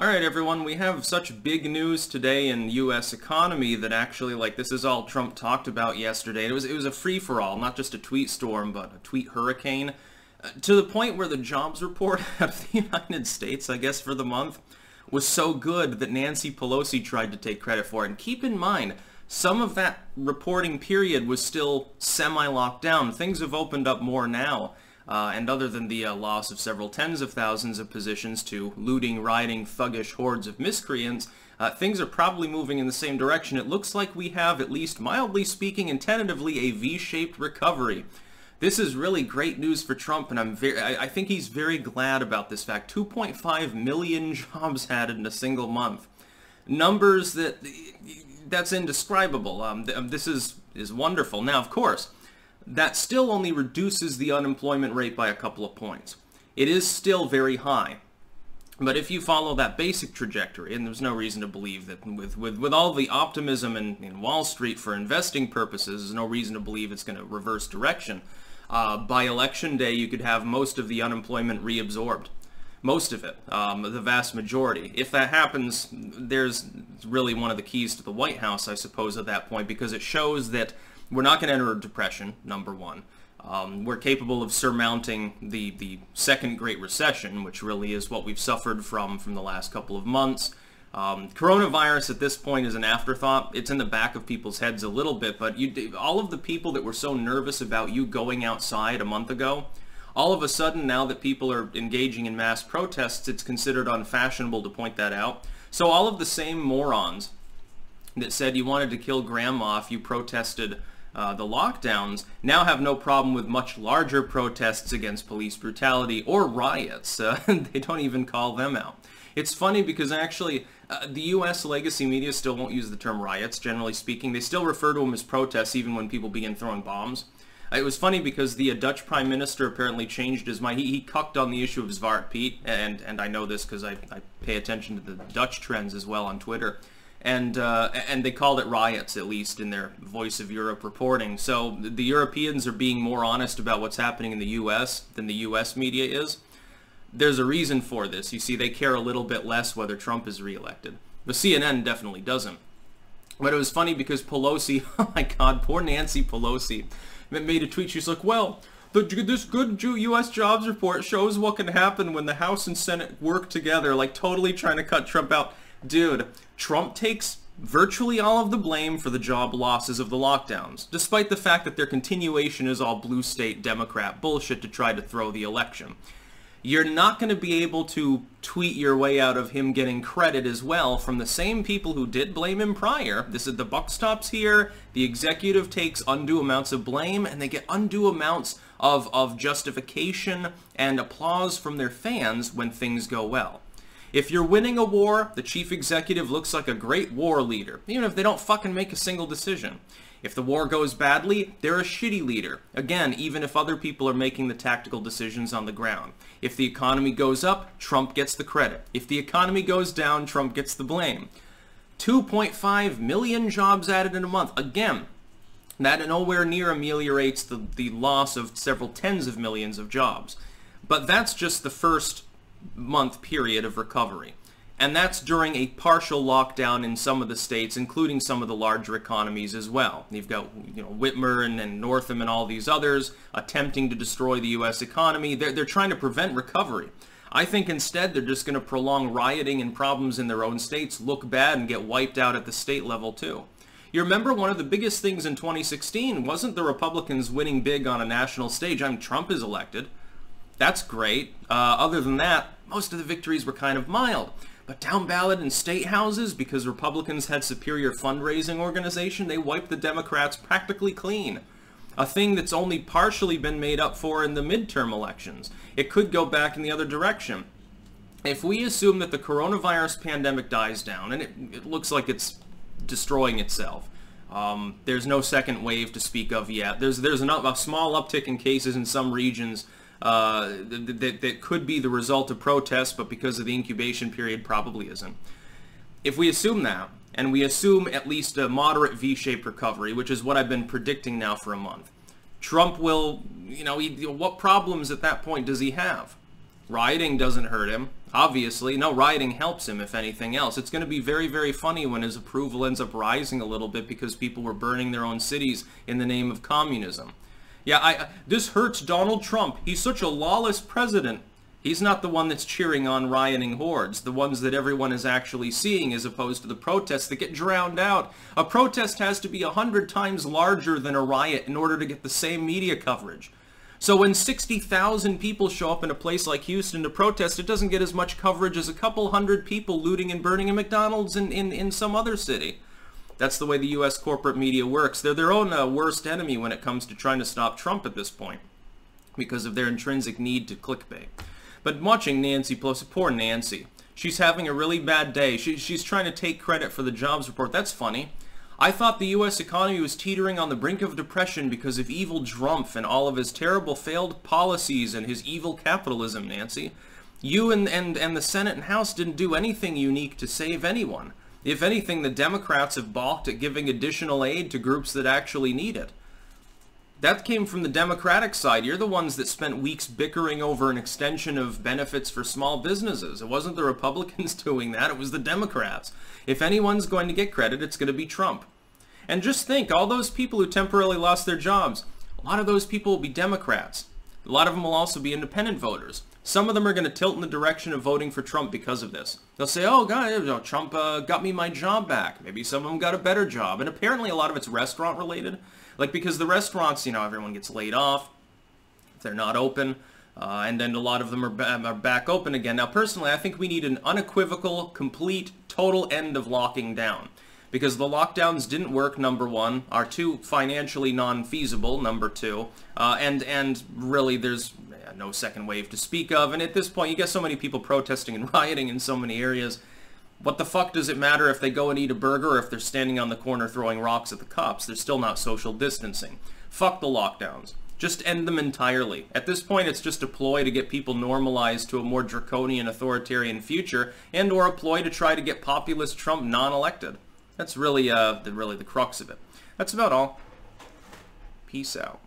Alright everyone, we have such big news today in the US economy that actually, this is all Trump talked about yesterday. It was a free-for-all, not just a tweet storm, but a tweet hurricane. To the point where the jobs report out of the United States, I guess for the month, was so good that Nancy Pelosi tried to take credit for it. And keep in mind, some of that reporting period was still semi-locked down. Things have opened up more now. And other than the loss of several tens of thousands of positions to looting, rioting, thuggish hordes of miscreants, things are probably moving in the same direction. It looks like we have, at least mildly speaking and tentatively, a V-shaped recovery. This is really great news for Trump, and I think he's very glad about this fact. 2.5 million jobs added in a single month. Numbers that's indescribable. This is wonderful. Now, of course, that still only reduces the unemployment rate by a couple of points. It is still very high. But if you follow that basic trajectory, and there's no reason to believe that with all the optimism in Wall Street for investing purposes, there's no reason to believe it's going to reverse direction. By election day, you could have most of the unemployment reabsorbed. Most of it, the vast majority. If that happens, there's really one of the keys to the White House, I suppose, at that point, because it shows that we're not going to enter a depression, number one. We're capable of surmounting the second Great Recession, which really is what we've suffered from the last couple of months. Coronavirus at this point is an afterthought. It's in the back of people's heads a little bit, but all of the people that were so nervous about you going outside a month ago, all of a sudden, now that people are engaging in mass protests, it's considered unfashionable to point that out. So all of the same morons that said you wanted to kill grandma if you protested the lockdowns now have no problem with much larger protests against police brutality or riots. They don't even call them out. It's funny because actually the U.S. legacy media still won't use the term riots, generally speaking. They still refer to them as protests even when people begin throwing bombs. It was funny because the Dutch Prime Minister apparently changed his mind. He cucked on the issue of Zwarte Piet, and I know this because I pay attention to the Dutch trends as well on Twitter. And they called it riots, at least in their Voice of Europe reporting. So the Europeans are being more honest about what's happening in the U.S. than the U.S. media is. There's a reason for this. You see, they care a little bit less whether Trump is reelected. But CNN definitely doesn't. But it was funny because Pelosi, oh my God, poor Nancy Pelosi, made a tweet. She's like, well, this good U.S. jobs report shows what can happen when the House and Senate work together, like totally trying to cut Trump out. Dude, Trump takes virtually all of the blame for the job losses of the lockdowns, despite the fact that their continuation is all blue state Democrat bullshit to try to throw the election. You're not going to be able to tweet your way out of him getting credit as well from the same people who did blame him prior. This is the buck stops here. The executive takes undue amounts of blame, and they get undue amounts of justification and applause from their fans when things go well. If you're winning a war, the chief executive looks like a great war leader, even if they don't fucking make a single decision. If the war goes badly, they're a shitty leader. Again, even if other people are making the tactical decisions on the ground. If the economy goes up, Trump gets the credit. If the economy goes down, Trump gets the blame. 2.5 million jobs added in a month. Again, that nowhere near ameliorates the loss of several tens of millions of jobs. But that's just the first month period of recovery. And that's during a partial lockdown in some of the states, including some of the larger economies as well. You've got, Whitmer and Northam and all these others attempting to destroy the U.S. economy. They're trying to prevent recovery. I think instead they're just going to prolong rioting and problems in their own states, look bad, and get wiped out at the state level too. You remember one of the biggest things in 2016 wasn't the Republicans winning big on a national stage. Trump is elected. That's great. Other than that, most of the victories were kind of mild. But down ballot in state houses, because Republicans had superior fundraising organization, they wiped the Democrats practically clean. A thing that's only partially been made up for in the midterm elections. It could go back in the other direction. If we assume that the coronavirus pandemic dies down, and it looks like it's destroying itself, there's no second wave to speak of yet. There's a small uptick in cases in some regions that could be the result of protests, but because of the incubation period probably isn't. If we assume that, and we assume at least a moderate V-shaped recovery, which is what I've been predicting now for a month, Trump will, what problems at that point does he have? Rioting doesn't hurt him, obviously. No, rioting helps him, if anything else. It's going to be very, very funny when his approval ends up rising a little bit because people were burning their own cities in the name of communism. Yeah, this hurts Donald Trump. He's such a lawless president. He's not the one that's cheering on rioting hordes, the ones that everyone is actually seeing, as opposed to the protests that get drowned out. A protest has to be 100 times larger than a riot in order to get the same media coverage. So when 60,000 people show up in a place like Houston to protest, it doesn't get as much coverage as a couple hundred people looting and burning a McDonald's in some other city. That's the way the U.S. corporate media works. They're their own worst enemy when it comes to trying to stop Trump at this point, because of their intrinsic need to clickbait. But watching Nancy Pelosi, poor Nancy, she's having a really bad day. She's trying to take credit for the jobs report. That's funny. I thought the U.S. economy was teetering on the brink of depression because of evil Trump and all of his terrible failed policies and his evil capitalism, Nancy. You and the Senate and House didn't do anything unique to save anyone. If anything, the Democrats have balked at giving additional aid to groups that actually need it. That came from the Democratic side. You're the ones that spent weeks bickering over an extension of benefits for small businesses. It wasn't the Republicans doing that, it was the Democrats. If anyone's going to get credit, it's going to be Trump. And just think, all those people who temporarily lost their jobs, a lot of those people will be Democrats. A lot of them will also be independent voters. Some of them are going to tilt in the direction of voting for Trump because of this. They'll say, oh, God, Trump got me my job back. Maybe some of them got a better job. And apparently a lot of it's restaurant related. Like, because the restaurants, everyone gets laid off if they're not open, and then a lot of them are back open again. Now, personally, I think we need an unequivocal, complete, total end of locking down, because the lockdowns didn't work, number one, are too financially non-feasible, number two, and really there's no second wave to speak of, and at this point, you get so many people protesting and rioting in so many areas. What the fuck does it matter if they go and eat a burger or if they're standing on the corner throwing rocks at the cops? They're still not social distancing. Fuck the lockdowns. Just end them entirely. At this point, it's just a ploy to get people normalized to a more draconian authoritarian future, and or a ploy to try to get populist Trump non-elected. That's really the crux of it. That's about all. Peace out.